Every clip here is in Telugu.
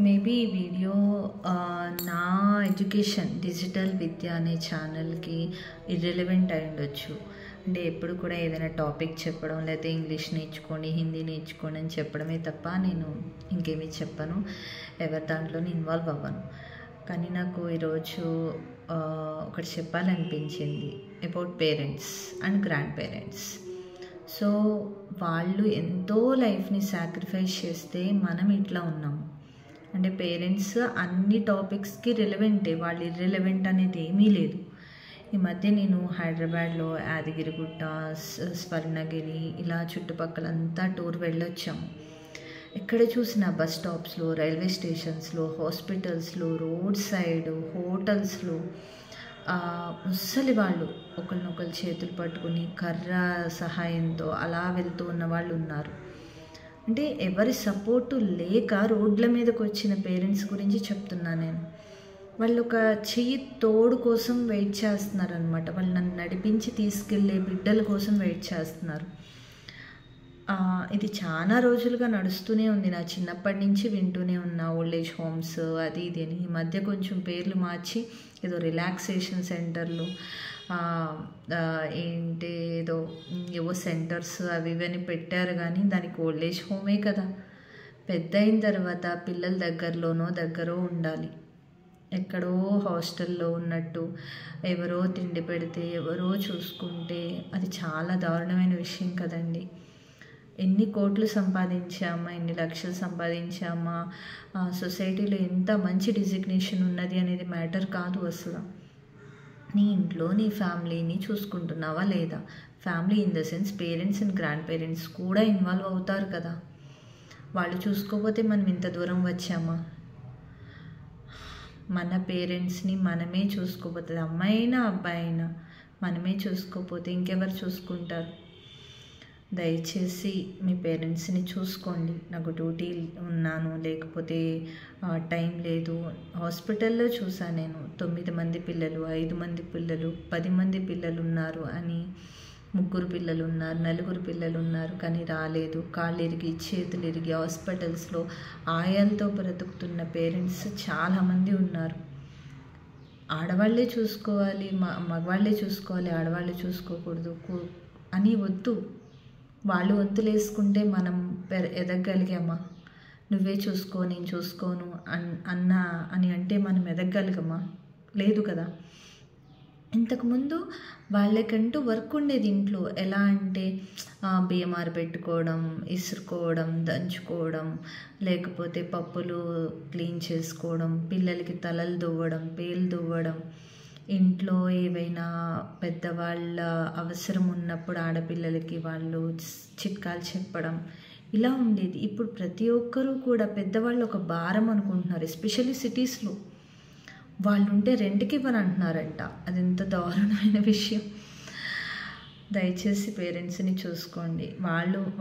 మేబీ ఈ వీడియో నా ఎడ్యుకేషన్ డిజిటల్ విద్య అనే ఛానల్కి ఇర్రెలవెంట్ అయి ఉండొచ్చు. అంటే ఎప్పుడు కూడా ఏదైనా టాపిక్ చెప్పడం, లేకపోతే ఇంగ్లీష్ నేర్చుకోండి, హిందీ నేర్చుకోండి అని చెప్పడమే తప్ప నేను ఇంకేమీ చెప్పను, ఎవరి దాంట్లోనే ఇన్వాల్వ్ అవ్వను. కానీ నాకు ఈరోజు ఒకటి చెప్పాలనిపించింది about parents and grand parents. So వాళ్ళు ఎంతో లైఫ్ని సాక్రిఫైస్ చేస్తే మనం ఇట్లా ఉన్నాము. అంటే పేరెంట్స్ అన్ని టాపిక్స్కి రిలవెంటే, వాళ్ళు ఇర్రెలవెంట్ అనేది ఏమీ లేదు. ఈ మధ్య నేను హైదరాబాద్లో యాదగిరిగుట్ట, స్వర్ణగిరి ఇలా చుట్టుపక్కలంతా టూర్ వెళ్ళొచ్చాము. ఎక్కడ చూసినా బస్ స్టాప్స్లో, రైల్వే స్టేషన్స్లో, హాస్పిటల్స్లో, రోడ్ సైడ్ హోటల్స్లో ముసలి వాళ్ళు ఒకరినొకరు చేతులు పట్టుకుని కర్ర సహాయంతో అలా వెళ్తూ ఉన్న వాళ్ళు ఉన్నారు. అంటే ఎవరి సపోర్టు లేక రోడ్ల మీదకి వచ్చిన పేరెంట్స్ గురించి చెప్తున్నా నేను. వాళ్ళు ఒక చెయ్యి తోడు కోసం వెయిట్ చేస్తున్నారు అనమాట. వాళ్ళు నన్ను నడిపించి తీసుకెళ్ళే బిడ్డల కోసం వెయిట్ చేస్తున్నారు. ఇది చాలా రోజులుగా నడుస్తూనే ఉంది. నా చిన్నప్పటి నుంచి వింటూనే ఉన్నా ఓల్డ్ ఏజ్ హోమ్స్ అది ఇది అని. ఈ మధ్య కొంచెం పేర్లు మార్చి ఏదో రిలాక్సేషన్ సెంటర్లు, ఏవో సెంటర్స్ అవి ఇవన్నీ పెట్టారు. కానీ దానికి ఓల్డ్ ఏజ్ హోమే కదా. పెద్ద అయిన తర్వాత పిల్లల దగ్గరో ఉండాలి. ఎక్కడో హాస్టల్లో ఉన్నట్టు ఎవరో తిండి పెడితే, ఎవరో చూసుకుంటే అది చాలా దారుణమైన విషయం కదండి. ఎన్ని కోట్లు సంపాదించామా, ఎన్ని లక్షలు సంపాదించామా, సొసైటీలో ఎంత మంచి డిజిగ్నేషన్ ఉన్నది అనేది మ్యాటర్ కాదు అసలు. నీ ఇంట్లో నీ ఫ్యామిలీని చూసుకుంటున్నావా లేదా? Family in the sense parents and grand parents కూడా ఇన్వాల్వ్ అవుతారు కదా. వాళ్ళు చూసుకోకపోతే మనం ఇంత దూరం వచ్చామా? మన పేరెంట్స్ని మనమే చూసుకోకపోతే, అమ్మాయి అయినా అబ్బాయి అయినా మనమే చూసుకోకపోతే ఇంకెవరు చూసుకుంటారు? దయచేసి మీ పేరెంట్స్ని చూసుకోండి. నాకు డ్యూటీ ఉన్నాను, లేకపోతే టైం లేదు. హాస్పిటల్లో చూసాను నేను 9 మంది పిల్లలు, 5 మంది పిల్లలు, 10 మంది పిల్లలు ఉన్నారు అని. 3 పిల్లలు ఉన్నారు, 4 పిల్లలు ఉన్నారు, కానీ రాలేదు. కాళ్ళు ఇరిగి చేతులు ఇరిగి హాస్పిటల్స్లో ఆయాలతో బ్రతుకుతున్న పేరెంట్స్ చాలామంది ఉన్నారు. ఆడవాళ్ళే చూసుకోవాలి, మగవాళ్ళే చూసుకోవాలి, ఆడవాళ్ళే చూసుకోకూడదు అని వద్దు. వాళ్ళు వంతులు వేసుకుంటే మనం ఎదగగలిగామా? నువ్వే చూసుకో, నేను చూసుకోను అని అంటే మనం ఎదగగలిగామా? లేదు కదా. ఇంతకుముందు వాళ్ళకంటూ వర్క్ ఉండేది ఇంట్లో. ఎలా అంటే బియ్యం ఆరబెట్టుకోవడం, ఇసురుకోవడం, దంచుకోవడం, లేకపోతే పప్పులు క్లీన్ చేసుకోవడం, పిల్లలకి తలలు దువ్వడం, పేలు దువ్వడం, ఇంట్లో ఏవైనా పెద్దవాళ్ళ అవసరం ఉన్నప్పుడు ఆడపిల్లలకి వాళ్ళు చిట్కాలు చెప్పడం, ఇలా ఉండేది. ఇప్పుడు ప్రతి ఒక్కరూ కూడా పెద్దవాళ్ళు ఒక భారం అనుకుంటున్నారు. ఎస్పెషల్లీ సిటీస్లో వాళ్ళు ఉంటే రెంట్కి ఇవ్వని అంటున్నారంట. అది ఎంత దారుణమైన విషయం. దయచేసి పేరెంట్స్ని చూసుకోండి.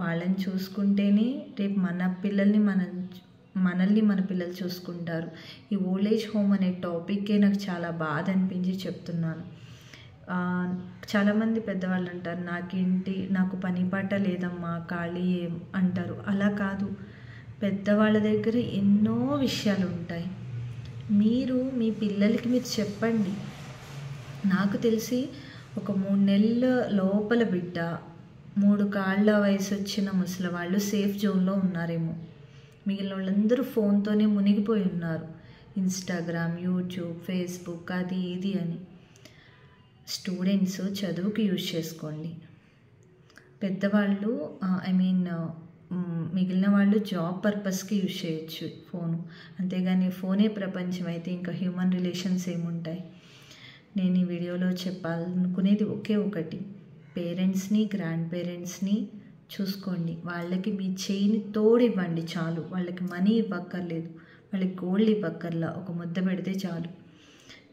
వాళ్ళని చూసుకుంటేనే రేపు మన పిల్లల్ని మనల్ని మన పిల్లలు చూసుకుంటారు. ఈ ఓల్డ్ ఏజ్ హోమ్ అనే టాపిక్కే నాకు చాలా బాధ అనిపించి చెప్తున్నాను. చాలామంది పెద్దవాళ్ళు అంటారు, నాకు పని పాట లేదమ్మా, ఖాళీ అంటారు. అలా కాదు, పెద్దవాళ్ళ దగ్గర ఎన్నో విషయాలు ఉంటాయి. మీరు మీ పిల్లలకి మీరు చెప్పండి. నాకు తెలిసి ఒక 3 నెలల లోపల బిడ్డ, 3 కాళ్ళ వయసు వచ్చిన ముసలి వాళ్ళు సేఫ్ జోన్లో ఉన్నారేమో. మిగిలిన వాళ్ళందరూ ఫోన్తోనే మునిగిపోయి ఉన్నారు. ఇన్స్టాగ్రామ్, యూట్యూబ్, ఫేస్బుక్ అది ఇది అని. స్టూడెంట్స్ చదువుకి యూజ్ చేసుకోండి. పెద్దవాళ్ళు మిగిలిన వాళ్ళు జాబ్ పర్పస్కి యూజ్ చేయొచ్చు ఫోను. అంతేగాని ఫోనే ప్రపంచం అయితే ఇంకా హ్యూమన్ రిలేషన్స్ ఏముంటాయి? నేను ఈ వీడియోలో చెప్పాలనుకునేది ఒకే ఒకటి, పేరెంట్స్ని గ్రాండ్ పేరెంట్స్ని చూసుకోండి. వాళ్ళకి మీ చేయిని తోడివ్వండి చాలు. వాళ్ళకి మనీ ఇవ్వక్కర్లేదు, వాళ్ళకి గోల్డ్ ఇవ్వక్కర్లా, ఒక ముద్ద పెడితే చాలు.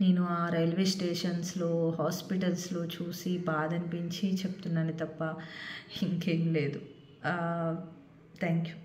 నేను ఆ రైల్వే స్టేషన్స్లో, హాస్పిటల్స్లో చూసి బాధ అనిపించి చెప్తున్నాను తప్ప ఇంకేం లేదు. Thank you.